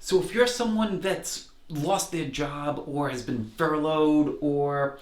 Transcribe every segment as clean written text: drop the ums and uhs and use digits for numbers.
So if you're someone that's lost their job or has been furloughed or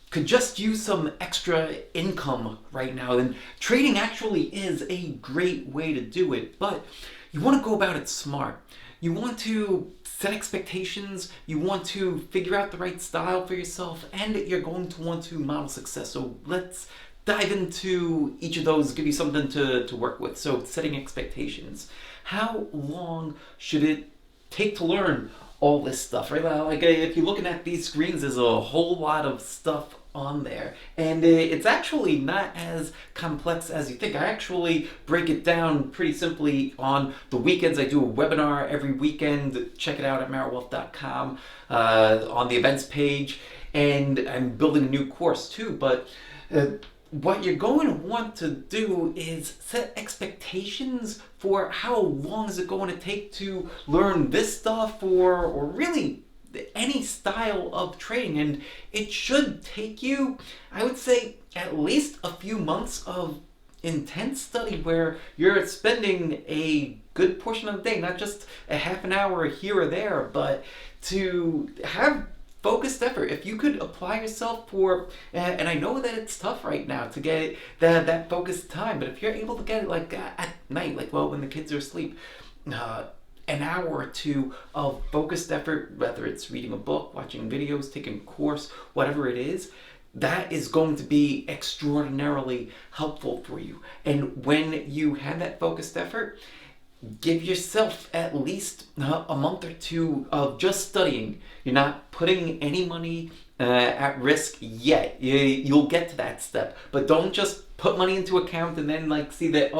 could just use some extra income right now, then trading actually is a great way to do it. But you want to go about it smart. You want to set expectations, you want to figure out the right style for yourself, and you're going to want to model success. So let's dive into each of those, give you something to work with. So setting expectations. How long should it take to learn all this stuff, right? Like if you're looking at these screens, there's a whole lot of stuff on there, and it's actually not as complex as you think. I actually break it down pretty simply on the weekends. I do a webinar every weekend. Check it out at mariwealth.com on the events page, and I'm building a new course too. But what you're going to want to do is set expectations for how long is it going to take to learn this stuff, or really any style of trading. And it should take you, I would say, at least a few months of intense study where you're spending a good portion of the day, not just a half an hour here or there, but to have focused effort. If you could apply yourself for, and I know that it's tough right now to get that focused time, but if you're able to get it like at night, like when the kids are asleep, an hour or two of focused effort, whether it's reading a book, watching videos, taking a course, whatever it is, that is going to be extraordinarily helpful for you. And when you have that focused effort, give yourself at least a month or two of just studying. You're not putting any money at risk yet. You'll get to that step, but don't just put money into account and then see that,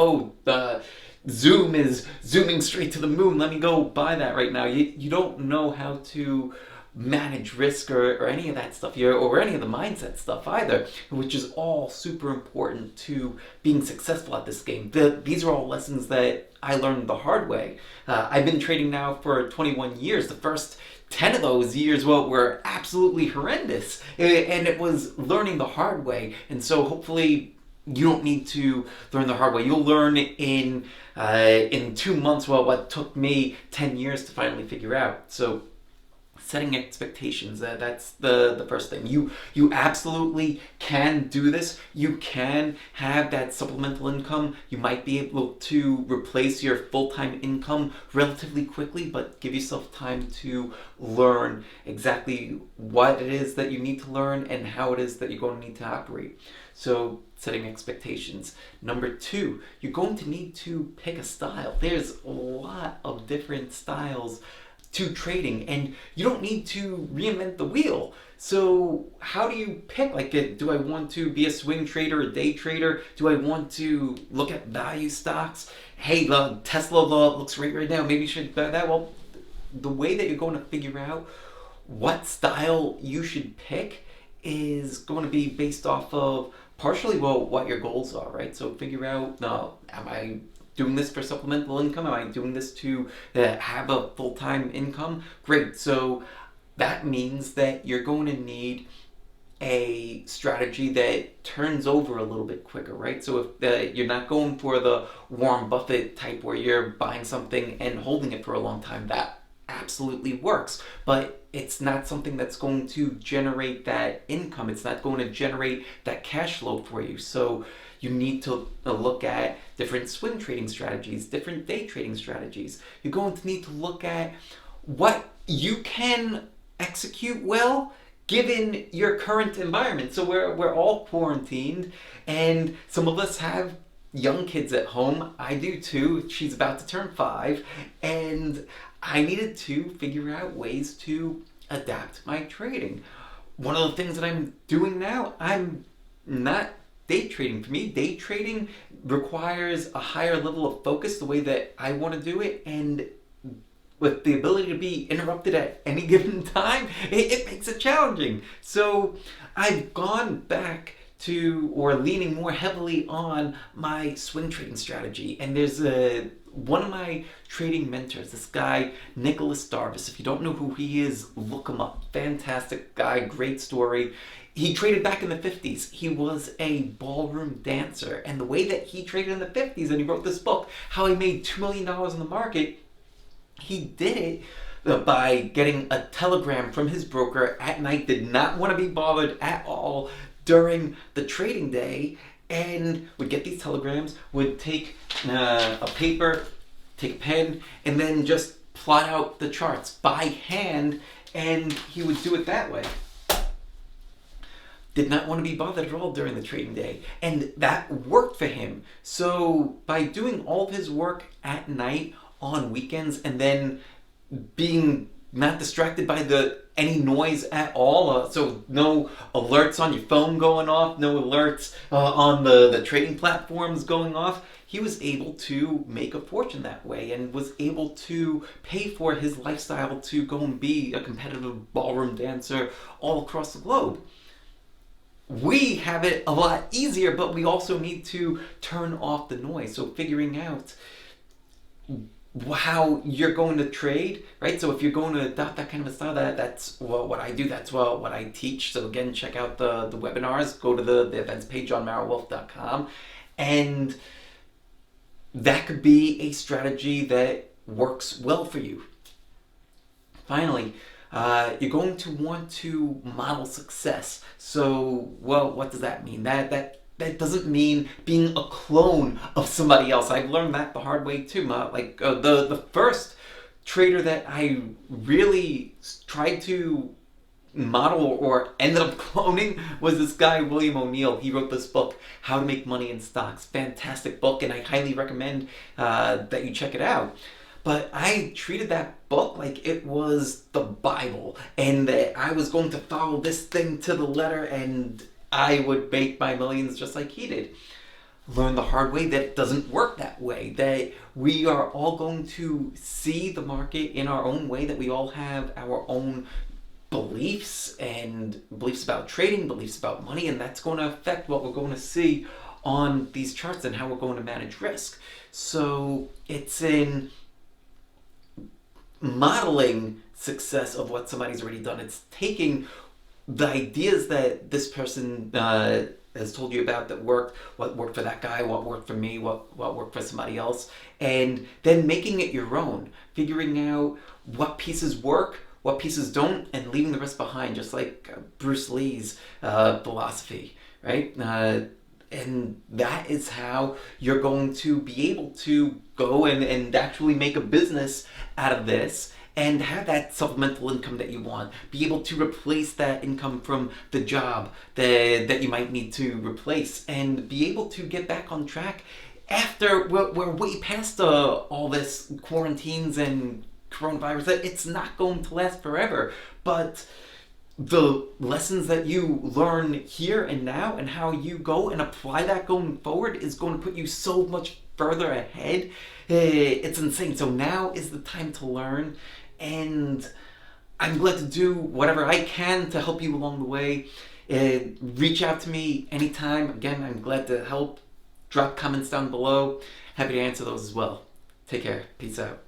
the Zoom is zooming straight to the moon, let me go buy that right now. You don't know how to manage risk or any of that stuff, or any of the mindset stuff either, which is all super important to being successful at this game. These are all lessons that I learned the hard way. I've been trading now for 21 years. The first 10 of those years were absolutely horrendous, and it was learning the hard way. And so hopefully you don't need to learn the hard way. You'll learn in 2 months what took me 10 years to finally figure out. So setting expectations, that's the first thing. You absolutely can do this. You can have that supplemental income. You might be able to replace your full-time income relatively quickly, but give yourself time to learn exactly what it is that you need to learn and how it is that you're going to need to operate. So setting expectations. Number two, you're going to need to pick a style. There's a lot of different styles to trading, and you don't need to reinvent the wheel. So how do you pick? Do I want to be a swing trader, a day trader? Do I want to look at value stocks? Hey, the Tesla looks great right now, maybe you should buy that. Well, the way that you're going to figure out what style you should pick is going to be based off of partially what your goals are, right? So figure out, am I doing this for supplemental income? Am I doing this to have a full-time income? Great. So that means that you're going to need a strategy that turns over a little bit quicker, right? So if you're not going for the Warren Buffett type where you're buying something and holding it for a long time, that absolutely works, but it's not something that's going to generate that income. It's not going to generate that cash flow for you. So you need to look at different swing trading strategies, different day trading strategies. You're going to need to look at what you can execute well given your current environment. So we're all quarantined, and some of us have young kids at home. I do too. She's about to turn 5, and I needed to figure out ways to adapt my trading. One of the things that I'm doing now, I'm not day trading. For me, day trading requires a higher level of focus the way that I want to do it, and with the ability to be interrupted at any given time, it makes it challenging. So I've gone back to, or leaning more heavily on, my swing trading strategy. And there's one of my trading mentors, this guy, Nicholas Darvis. If you don't know who he is, look him up. Fantastic guy, great story. He traded back in the 50s. He was a ballroom dancer. And the way that he traded in the 50s, and he wrote this book, how he made $2 million in the market, he did it by getting a telegram from his broker at night, did not want to be bothered at all during the trading day, and would get these telegrams, would take a paper, take a pen, and then just plot out the charts by hand, and he would do it that way. Did not want to be bothered at all during the trading day. And that worked for him. So by doing all of his work at night on weekends and then being not distracted by any noise at all, so no alerts on your phone going off, no alerts on the trading platforms going off, he was able to make a fortune that way and was able to pay for his lifestyle to go and be a competitive ballroom dancer all across the globe. We have it a lot easier, but we also need to turn off the noise. So figuring out how you're going to trade, right? So if you're going to adopt that kind of a style, that's what I do, that's what I teach. So again, check out the webinars, go to the events page on marrowwealth.com, and that could be a strategy that works well for you. Finally, you're going to want to model success. So, well, what does that mean? That doesn't mean being a clone of somebody else. I've learned that the hard way too. The first trader that I really tried to model or ended up cloning was this guy, William O'Neill. He wrote this book, How to Make Money in Stocks. Fantastic book, and I highly recommend that you check it out. But I treated that book like it was the Bible, and that I was going to follow this thing to the letter, and I would make my millions just like he did. Learn the hard way that it doesn't work that way, that we are all going to see the market in our own way, that we all have our own beliefs and beliefs about trading, beliefs about money, and that's going to affect what we're going to see on these charts and how we're going to manage risk. So it's in modeling success of what somebody's already done. It's taking the ideas that this person has told you about that worked, what worked for that guy, what worked for me, what worked for somebody else, and then making it your own, figuring out what pieces work, what pieces don't, and leaving the rest behind, just like Bruce Lee's philosophy, right? And that is how you're going to be able to go and actually make a business out of this and have that supplemental income that you want. Be able to replace that income from the job that you might need to replace, and be able to get back on track after we're way past all this quarantines and coronavirus. That it's not going to last forever, but the lessons that you learn here and now and how you go and apply that going forward is going to put you so much further ahead. It's insane. So now is the time to learn, and I'm glad to do whatever I can to help you along the way. Reach out to me anytime. Again, I'm glad to help. Drop comments down below. Happy to answer those as well. Take care. Peace out.